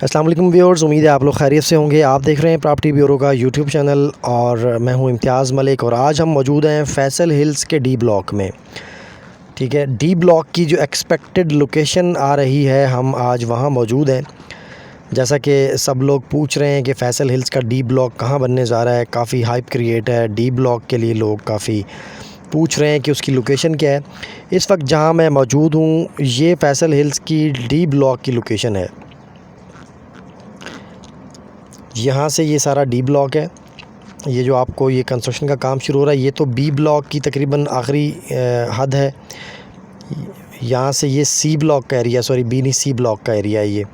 अस्सलाम वालेकुम व्यूअर्स, उम्मीद है आप लोग खैरियत से होंगे। आप देख रहे हैं प्रॉपर्टी ब्यूरो का यूट्यूब चैनल और मैं हूं इम्तियाज़ मलिक और आज हम मौजूद हैं फैसल हिल्स के डी ब्लॉक में। ठीक है, डी ब्लॉक की जो एक्सपेक्टेड लोकेशन आ रही है, हम आज वहां मौजूद हैं। जैसा कि सब लोग पूछ रहे हैं कि फैसल हिल्स का डी ब्लॉक कहाँ बनने जा रहा है, काफ़ी हाइप क्रिएट है डी ब्लॉक के लिए, लोग काफ़ी पूछ रहे हैं कि उसकी लोकेशन क्या है। इस वक्त जहाँ मैं मौजूद हूँ ये फैसल हिल्स की डी ब्लॉक की लोकेशन है। यहाँ से ये सारा डी ब्लॉक है। ये जो आपको ये कंस्ट्रक्शन का काम शुरू हो रहा है, ये तो बी ब्लॉक की तकरीबन आखिरी हद है। यहाँ से ये सी ब्लॉक का एरिया, सॉरी बी नहीं सी ब्लॉक का एरिया है।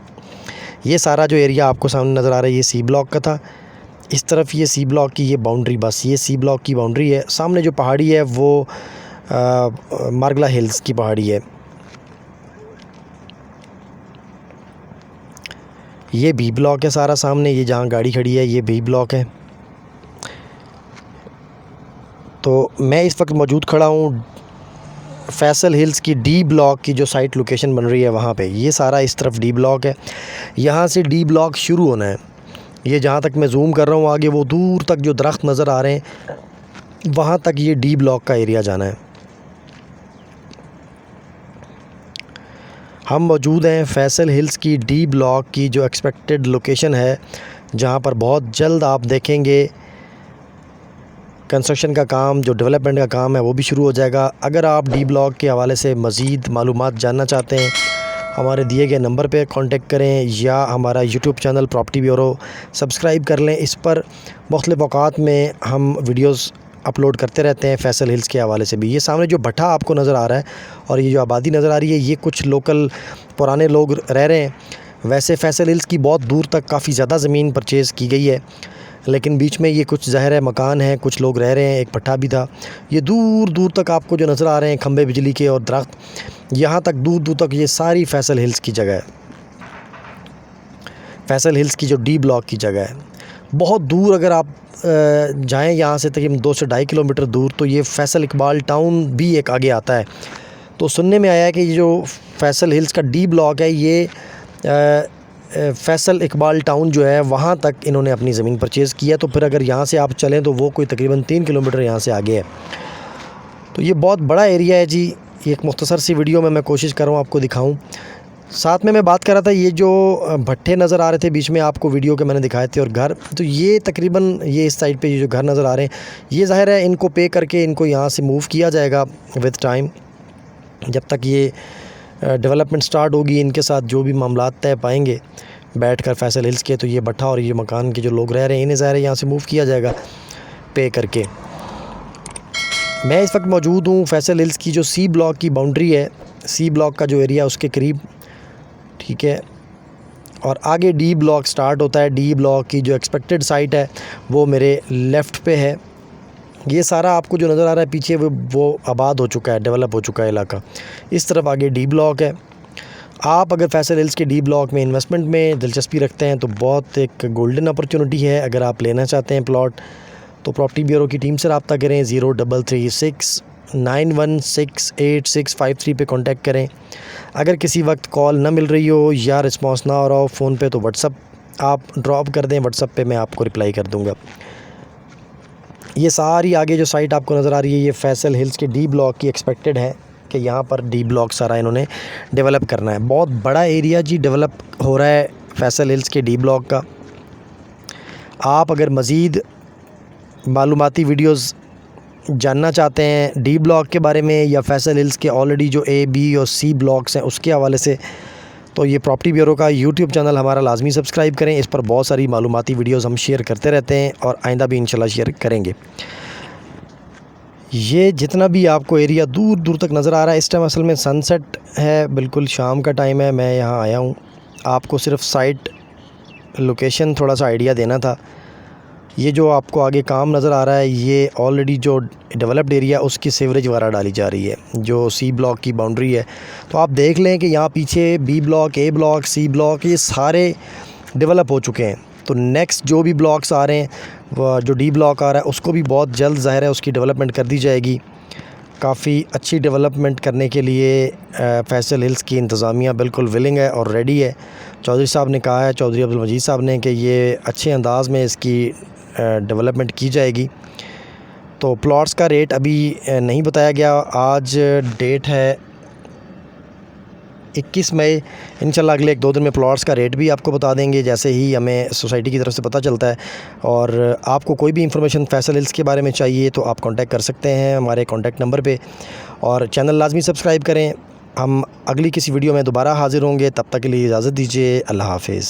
ये सारा जो एरिया आपको सामने नज़र आ रहा है ये सी ब्लॉक का था। इस तरफ ये सी ब्लॉक की ये बाउंड्री, बस ये सी ब्लॉक की बाउंड्री है। सामने जो पहाड़ी है वो मार्गला हिल्स की पहाड़ी है। ये बी ब्लॉक है सारा सामने, ये जहाँ गाड़ी खड़ी है ये बी ब्लॉक है। तो मैं इस वक्त मौजूद खड़ा हूँ फैसल हिल्स की डी ब्लॉक की जो साइट लोकेशन बन रही है वहाँ पे। ये सारा इस तरफ डी ब्लॉक है, यहाँ से डी ब्लॉक शुरू होना है। ये जहाँ तक मैं जूम कर रहा हूँ आगे वो दूर तक जो दरख्त नज़र आ रहे हैं वहाँ तक ये डी ब्लॉक का एरिया जाना है। हम मौजूद हैं फैसल हिल्स की डी ब्लॉक की जो एक्सपेक्टेड लोकेशन है, जहाँ पर बहुत जल्द आप देखेंगे कंस्ट्रक्शन का काम, जो डेवलपमेंट का काम है वो भी शुरू हो जाएगा। अगर आप डी ब्लॉक के हवाले से मज़ीद मालूमात जानना चाहते हैं, हमारे दिए गए नंबर पे कांटेक्ट करें या हमारा YouTube channel property bureau subscribe कर लें। इस पर मुख्तलिफ़ औक़ात में हम वीडियोज़ अपलोड करते रहते हैं फैसल हिल्स के हवाले से भी। ये सामने जो भट्ठा आपको नज़र आ रहा है और ये जो आबादी नज़र आ रही है, ये कुछ लोकल पुराने लोग रह रहे हैं। वैसे फैसल हिल्स की बहुत दूर तक काफ़ी ज़्यादा ज़मीन परचेज़ की गई है, लेकिन बीच में ये कुछ ज़ाहिर है मकान हैं, कुछ लोग रह रहे हैं, एक भट्ठा भी था। ये दूर दूर तक आपको जो नज़र आ रहे हैं खंबे बिजली के और दरख्त, यहाँ तक दूर दूर तक ये सारी फैसल हिल्स की जगह है। फैसल हिल्स की जो डी ब्लॉक की जगह है, बहुत दूर अगर आप जाएं यहाँ से तकरीबन 2 से 2.5 किलोमीटर दूर, तो ये फैसल इकबाल टाउन भी एक आगे आता है। तो सुनने में आया है कि ये जो फैसल हिल्स का डी ब्लॉक है ये फैसल इकबाल टाउन जो है वहाँ तक इन्होंने अपनी ज़मीन परचेज़ किया। तो फिर अगर यहाँ से आप चलें तो वो कोई तकरीबन 3 किलोमीटर यहाँ से आगे है। तो ये बहुत बड़ा एरिया है जी। एक मुख्तसर सी वीडियो में मैं कोशिश कर रहा हूँ आपको दिखाऊँ। साथ में मैं बात कर रहा था, ये जो भट्ठे नज़र आ रहे थे बीच में आपको वीडियो के मैंने दिखाए थे और घर, तो ये तकरीबन ये इस साइड पे ये जो घर नज़र आ रहे हैं ये ज़ाहिर है इनको पे करके इनको यहाँ से मूव किया जाएगा विद टाइम। जब तक ये डेवलपमेंट स्टार्ट होगी, इनके साथ जो भी मामलात तय पाएंगे बैठ कर फैसल हिल्स के, तो ये भट्ठा और ये मकान के जो लोग रह रहे हैं इन्हें ज़ाहिर है यहाँ से मूव किया जाएगा पे करके। मैं इस वक्त मौजूद हूँ फैसल हिल्स की जो सी ब्लॉक की बाउंड्री है, सी ब्लॉक का जो एरिया उसके करीब। ठीक है, और आगे डी ब्लॉक स्टार्ट होता है। डी ब्लॉक की जो एक्सपेक्टेड साइट है वो मेरे लेफ़्ट पे है। ये सारा आपको जो नज़र आ रहा है पीछे वो आबाद हो चुका है, डेवलप हो चुका है इलाका। इस तरफ आगे डी ब्लॉक है। आप अगर फैसल हिल्स के डी ब्लॉक में इन्वेस्टमेंट में दिलचस्पी रखते हैं तो बहुत एक गोल्डन अपॉर्चुनिटी है। अगर आप लेना चाहते हैं प्लॉट तो प्रॉपर्टी ब्यूरो की टीम से रब्ता करें, 0336916863 पे कांटेक्ट करें। अगर किसी वक्त कॉल ना मिल रही हो या रिस्पांस ना हो रहा हो फ़ोन पे तो व्हाट्सअप आप ड्रॉप कर दें, व्हाट्सअप पे मैं आपको रिप्लाई कर दूँगा। ये सारी आगे जो साइट आपको नज़र आ रही है ये फैसल हिल्स के डी ब्लॉक की एक्सपेक्टेड है कि यहाँ पर डी ब्लॉक सारा इन्होंने डेवलप करना है। बहुत बड़ा एरिया जी डेवलप हो रहा है फैसल हिल्स के डी ब्लॉक का। आप अगर मज़ीद मालूमाती वीडियोज़ जानना चाहते हैं डी ब्लॉक के बारे में या फैसल हिल्स के ऑलरेडी जो ए, बी और सी ब्लॉक्स हैं उसके हवाले से, तो ये प्रॉपर्टी ब्यूरो का यूट्यूब चैनल हमारा लाजमी सब्सक्राइब करें। इस पर बहुत सारी मालूमाती वीडियोज़ हम शेयर करते रहते हैं और आइंदा भी इंशाल्लाह शेयर करेंगे। ये जितना भी आपको एरिया दूर दूर तक नज़र आ रहा है, इस टाइम असल में सनसेट है, बिल्कुल शाम का टाइम है। मैं यहाँ आया हूँ आपको सिर्फ साइट लोकेशन थोड़ा सा आइडिया देना था। ये जो आपको आगे काम नज़र आ रहा है ये ऑलरेडी जो डेवलप्ड एरिया उसकी सीवरेज वगैरह डाली जा रही है, जो सी ब्लॉक की बाउंड्री है। तो आप देख लें कि यहाँ पीछे बी ब्लॉक, ए ब्लॉक, सी ब्लॉक ये सारे डेवलप हो चुके हैं। तो नेक्स्ट जो भी ब्लॉक्स आ रहे हैं, वो जो डी ब्लॉक आ रहा है उसको भी बहुत जल्द ज़ाहिर है उसकी डेवलपमेंट कर दी जाएगी। काफ़ी अच्छी डेवलपमेंट करने के लिए फैसल हिल्स की इंतज़ामिया बिल्कुल विलिंग है और रेडी है। चौधरी साहब ने कहा है, चौधरी अब्दुल मजीद साहब ने, कि ये अच्छे अंदाज़ में इसकी डेवलपमेंट की जाएगी। तो प्लॉट्स का रेट अभी नहीं बताया गया। आज डेट है 21 मई। इंशाल्लाह अगले 1-2 दिन में प्लॉट्स का रेट भी आपको बता देंगे, जैसे ही हमें सोसाइटी की तरफ से पता चलता है। और आपको कोई भी इंफॉर्मेशन फैसल हिल्स के बारे में चाहिए तो आप कांटेक्ट कर सकते हैं हमारे कांटेक्ट नंबर पे, और चैनल लाजमी सब्सक्राइब करें। हम अगली किसी वीडियो में दोबारा हाज़िर होंगे, तब तक के लिए इजाज़त दीजिए। अल्लाह हाफ़िज़।